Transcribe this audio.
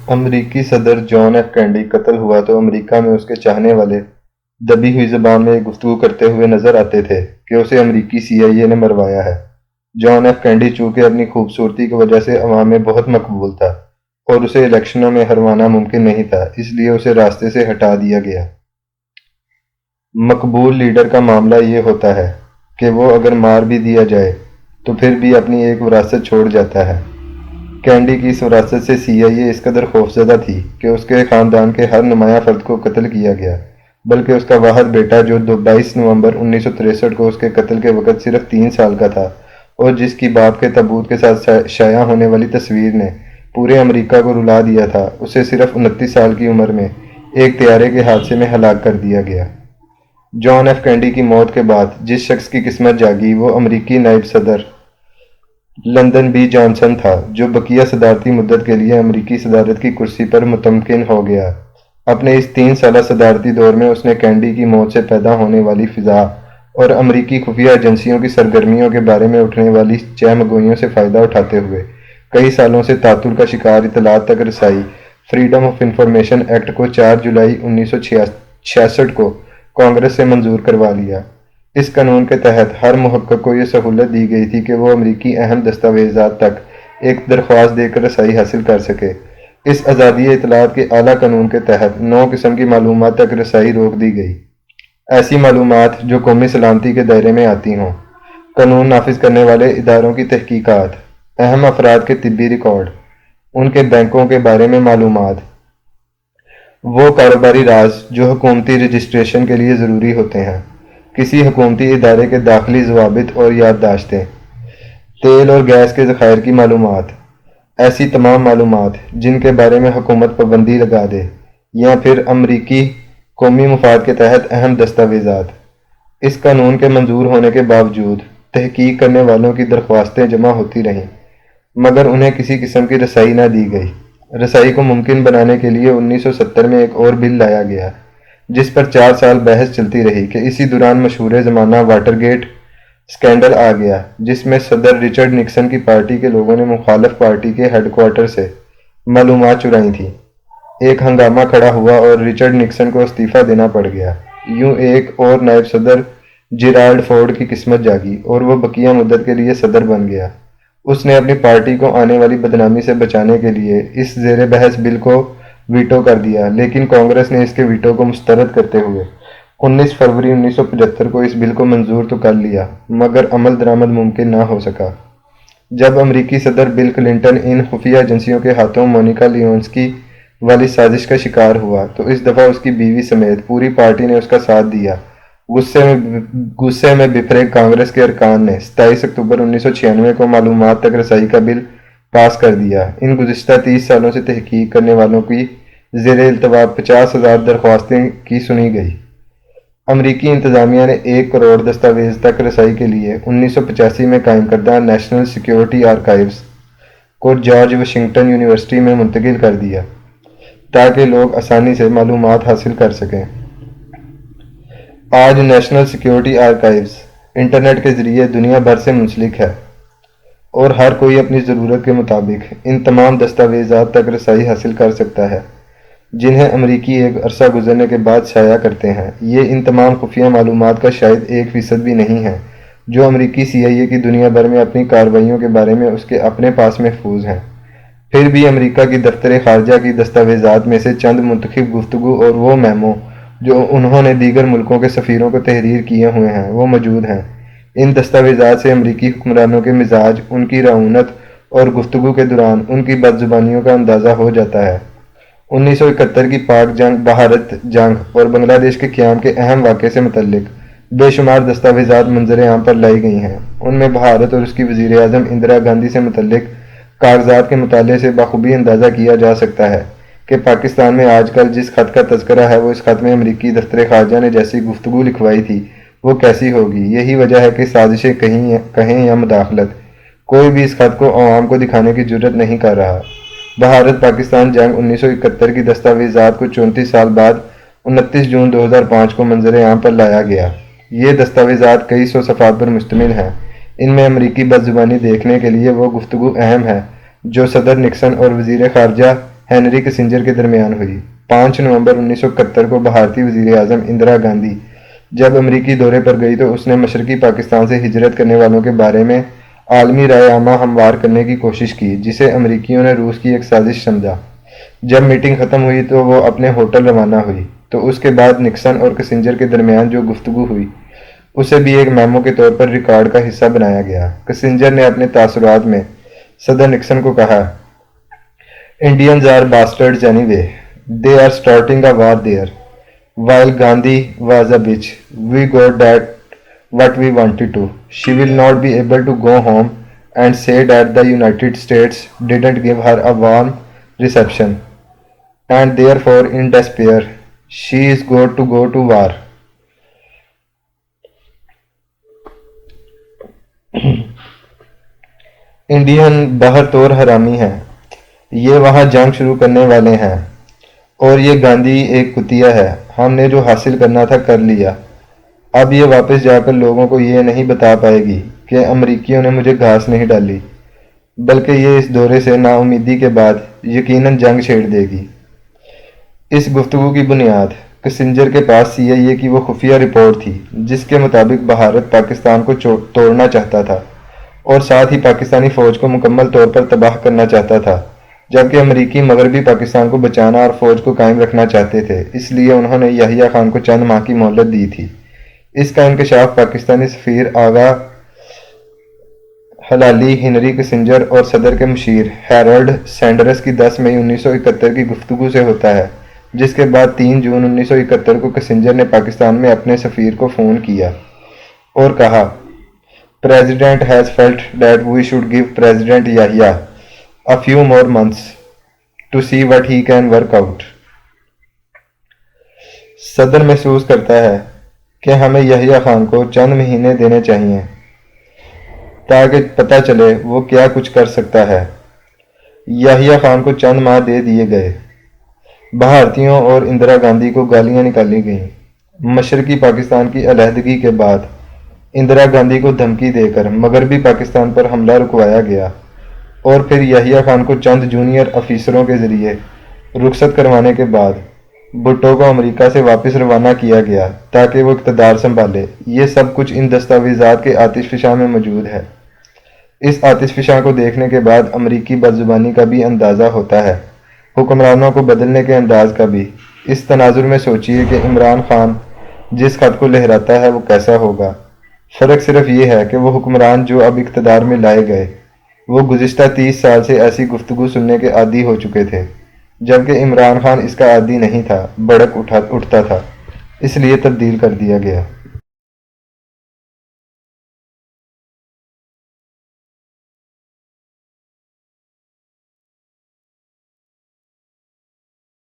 امریکی صدر John F Kennedy قتل ہوا تو امریکہ میں اس کے چاہنے والے دبی ہوئی زبان میں ایک گفتگو کرتے ہوئے نظر آتے تھے کہ اسے امریکی سی آئی اے نے مروایا ہے۔ جان ایف کینیڈی چونکہ اپنی خوبصورتی کی وجہ سے عوام میں بہت مقبول تھا اور اسے الیکشنوں میں ہروانا ممکن نہیں تھا، اس لیے اسے راستے سے ہٹا دیا گیا۔ مقبول لیڈر کا معاملہ یہ ہوتا ہے کہ وہ اگر مار بھی دیا جائے تو پھر بھی اپنی ایک وراثت چھوڑ جاتا ہے۔ کینیڈی کی اس وراثت سے سی آئی اے اس قدر خوفزدہ تھی کہ اس کے خاندان کے ہر نمایاں فرد کو قتل کیا گیا، بلکہ اس کا واحد بیٹا جو 22 نومبر 1963 کو اس کے قتل کے وقت صرف 3 سال کا تھا اور جس کی باپ کے تابوت کے ساتھ شائع ہونے والی تصویر نے پورے امریکہ کو رلا دیا تھا، اسے صرف 29 سال کی عمر میں ایک طیارے کے حادثے میں ہلاک کر دیا گیا۔ جان ایف کینیڈی کی موت کے بعد جس شخص کی قسمت جاگی وہ امریکی نائب صدر لندن بی جانسن تھا، جو بقیہ صدارتی مدت کے لیے امریکی صدارت کی کرسی پر متمکن ہو گیا۔ اپنے اس 3 سالہ صدارتی دور میں اس نے کینیڈی کی موت سے پیدا ہونے والی فضا اور امریکی خفیہ ایجنسیوں کی سرگرمیوں کے بارے میں اٹھنے والی چہمگوئیوں سے فائدہ اٹھاتے ہوئے کئی سالوں سے تعطل کا شکار اطلاعات تک رسائی فریڈم آف انفارمیشن ایکٹ کو 4 جولائی 1966 کو کانگریس سے منظور کروا لیا۔ اس قانون کے تحت ہر محقق کو یہ سہولت دی گئی تھی کہ وہ امریکی اہم دستاویزات تک ایک درخواست دے کر رسائی حاصل کر سکے۔ اس آزادی اطلاعات کے اعلیٰ قانون کے تحت 9 قسم کی معلومات تک رسائی روک دی گئی۔ ایسی معلومات جو قومی سلامتی کے دائرے میں آتی ہوں، قانون نافذ کرنے والے اداروں کی تحقیقات، اہم افراد کے طبی ریکارڈ، ان کے بینکوں کے بارے میں معلومات، وہ کاروباری راز جو حکومتی رجسٹریشن کے لیے ضروری ہوتے ہیں، کسی حکومتی ادارے کے داخلی ضوابط اور یادداشتیں، تیل اور گیس کے ذخائر کی معلومات، ایسی تمام معلومات جن کے بارے میں حکومت پابندی لگا دے، یا پھر امریکی قومی مفاد کے تحت اہم دستاویزات۔ اس قانون کے منظور ہونے کے باوجود تحقیق کرنے والوں کی درخواستیں جمع ہوتی رہیں، مگر انہیں کسی قسم کی رسائی نہ دی گئی۔ رسائی کو ممکن بنانے کے لیے 1970 میں ایک اور بل لایا گیا، جس پر 4 سال بحث چلتی رہی کہ اسی دوران مشہور زمانہ واٹر گیٹ اسکینڈل آ گیا، جس میں صدر رچرڈ نکسن کی پارٹی کے لوگوں نے مخالف پارٹی کے ہیڈ کوارٹر سے معلومات چرائی تھیں۔ ایک ہنگامہ کھڑا ہوا اور رچرڈ نکسن کو استعفیٰ دینا پڑ گیا۔ یوں ایک اور نائب صدر جیرالڈ فورڈ کی قسمت جاگی اور وہ بقیہ مدت کے لیے صدر بن گیا۔ اس نے اپنی پارٹی کو آنے والی بدنامی سے بچانے کے لیے اس زیر بحث بل کو ویٹو کر دیا، لیکن کانگریس نے اس کے ویٹو کو مسترد کرتے ہوئے 19 فروری 1975 کو اس بل کو منظور تو کر لیا، مگر عمل درآمد ممکن نہ ہو سکا۔ جب امریکی صدر بل کلنٹن ان خفیہ ایجنسیوں کے ہاتھوں مونیکا لیونسکی والی سازش کا شکار ہوا تو اس دفعہ اس کی بیوی سمیت پوری پارٹی نے اس کا ساتھ دیا۔ غصے میں بفرے کانگریس کے ارکان نے 27 اکتوبر 1996 کو معلومات تک رسائی کا بل پاس کر دیا۔ ان گزشتہ 30 سالوں سے تحقیق کرنے والوں کی زیر التواء 50,000 درخواستیں کی سنی گئی۔ امریکی انتظامیہ نے 1 کروڑ دستاویز تک رسائی کے لیے 1985 میں قائم کردہ نیشنل سیکیورٹی آرکائیوز کو جارج واشنگٹن یونیورسٹی میں منتقل کر دیا تاکہ لوگ آسانی سے معلومات حاصل کر سکیں۔ آج نیشنل سیکیورٹی آرکائیوز انٹرنیٹ کے ذریعے دنیا بھر سے منسلک ہے اور ہر کوئی اپنی ضرورت کے مطابق ان تمام دستاویزات تک رسائی حاصل کر سکتا ہے، جنہیں امریکی ایک عرصہ گزرنے کے بعد شائع کرتے ہیں۔ یہ ان تمام خفیہ معلومات کا شاید 1% بھی نہیں ہے جو امریکی سی آئی اے کی دنیا بھر میں اپنی کارروائیوں کے بارے میں اس کے اپنے پاس محفوظ ہیں۔ پھر بھی امریکہ کی دفتر خارجہ کی دستاویزات میں سے چند منتخب گفتگو اور وہ میمو جو انہوں نے دیگر ملکوں کے سفیروں کو تحریر کیے ہوئے ہیں وہ موجود ہیں۔ ان دستاویزات سے امریکی حکمرانوں کے مزاج، ان کی رعونت اور گفتگو کے دوران ان کی بد زبانیوں کا اندازہ ہو جاتا ہے۔ 1971 کی پاک جنگ، بھارت جنگ اور بنگلہ دیش کے قیام کے اہم واقعے سے متعلق بے شمار دستاویزات منظر عام پر لائی گئی ہیں۔ ان میں بھارت اور اس کی وزیر اعظم اندرا گاندھی سے متعلق کاغذات کے مطالعے سے بخوبی اندازہ کیا جا سکتا ہے کہ پاکستان میں آج کل جس خط کا تذکرہ ہے وہ اس خط میں امریکی دفتر خارجہ نے جیسی گفتگو لکھوائی تھی وہ کیسی ہوگی۔ یہی وجہ ہے کہ سازشیں کہیں یا مداخلت، کوئی بھی اس خط کو عوام کو دکھانے کی جرت نہیں کر رہا۔ بھارت پاکستان جنگ 1971 کی دستاویزات کو 34 سال بعد 29 جون 2005 کو منظر عام پر لایا گیا۔ یہ دستاویزات کئی سو صفحات پر مشتمل ہیں۔ ان میں امریکی بد زبانی دیکھنے کے لیے وہ گفتگو اہم ہے جو صدر نکسن اور وزیر خارجہ ہینری کسنجر کے درمیان ہوئی۔ 5 نومبر 1971 کو بھارتی وزیر اعظم اندرا گاندھی جب امریکی دورے پر گئی تو اس نے مشرقی پاکستان سے ہجرت کرنے والوں کے بارے میں عالمی رائے عامہ ہموار کرنے کی کوشش کی، جسے امریکیوں نے روس کی ایک سازش سمجھا۔ جب میٹنگ ختم ہوئی تو وہ اپنے ہوٹل روانہ ہوئی تو اس کے بعد نکسن اور کسنجر کے درمیان جو گفتگو ہوئی اسے بھی ایک میمو کے طور پر ریکارڈ کا حصہ بنایا گیا۔ کسنجر نے اپنے تاثرات میں صدر نکسن کو کہا، "Indians are bastards anyway. They are starting a war there. While Gandhi was a bitch, we got that what we wanted to. She will not be able to go home and say that the United States didn't give her a warm reception, and therefore in despair she is got to go to war." Indian باہر طور حرامی ہیں، یہ وہاں جنگ شروع کرنے والے ہیں، اور یہ گاندھی ایک کتیا ہے۔ ہم نے جو حاصل کرنا تھا کر لیا، اب یہ واپس جا کر لوگوں کو یہ نہیں بتا پائے گی کہ امریکیوں نے مجھے گھاس نہیں ڈالی، بلکہ یہ اس دورے سے نا امیدی کے بعد یقیناً جنگ چھیڑ دے گی۔ اس گفتگو کی بنیاد کسنجر کے پاس CIA کی وہ خفیہ رپورٹ تھی جس کے مطابق بھارت پاکستان کو توڑنا چاہتا تھا اور ساتھ ہی پاکستانی فوج کو مکمل طور پر تباہ کرنا چاہتا تھا، جبکہ امریکی مغربی پاکستان کو بچانا اور فوج کو قائم رکھنا چاہتے تھے۔ اس لیے انہوں نے یحییٰ خان کو چند ماہ کی مہلت دی تھی۔ اس کا انکشاف پاکستانی سفیر آغا ہلالی ہنری کسنجر اور صدر کے مشیر ہیرالڈ سینڈرس کی 10 مئی 1971 کی گفتگو سے ہوتا ہے، جس کے بعد 3 جون 1971 کو کسنجر نے پاکستان میں اپنے سفیر کو فون کیا اور کہا، "President has felt that we should give President Yahya a few more months to see what he can work out." صدر محسوس کرتا ہے کہ ہمیں یحییٰ خان کو چند مہینے دینے چاہیے تاکہ پتہ چلے وہ کیا کچھ کر سکتا ہے۔ یحییٰ خان کو چند ماہ دے دیے گئے۔ بھارتیوں اور اندرا گاندھی کو گالیاں نکالی گئیں۔ مشرقی پاکستان کی علیحدگی کے بعد اندرا گاندھی کو دھمکی دے کر مغربی پاکستان پر حملہ رکوایا گیا اور پھر یحییٰ خان کو چند جونیئر افیسروں کے ذریعے رخصت کروانے کے بعد بھٹو کو امریکہ سے واپس روانہ کیا گیا تاکہ وہ اقتدار سنبھالے۔ یہ سب کچھ ان دستاویزات کے آتش فشاں میں موجود ہے۔ اس آتش فشاں کو دیکھنے کے بعد امریکی بدزبانی کا بھی اندازہ ہوتا ہے، حکمرانوں کو بدلنے کے انداز کا بھی۔ اس تناظر میں سوچئے کہ عمران خان جس خط کو لہراتا ہے وہ کیسا ہوگا۔ فرق صرف یہ ہے کہ وہ حکمران جو اب اقتدار میں لائے گئے وہ گزشتہ 30 سال سے ایسی گفتگو سننے کے عادی ہو چکے تھے، جبکہ عمران خان اس کا عادی نہیں تھا، بھڑک اٹھتا تھا، اس لیے تبدیل کر دیا گیا۔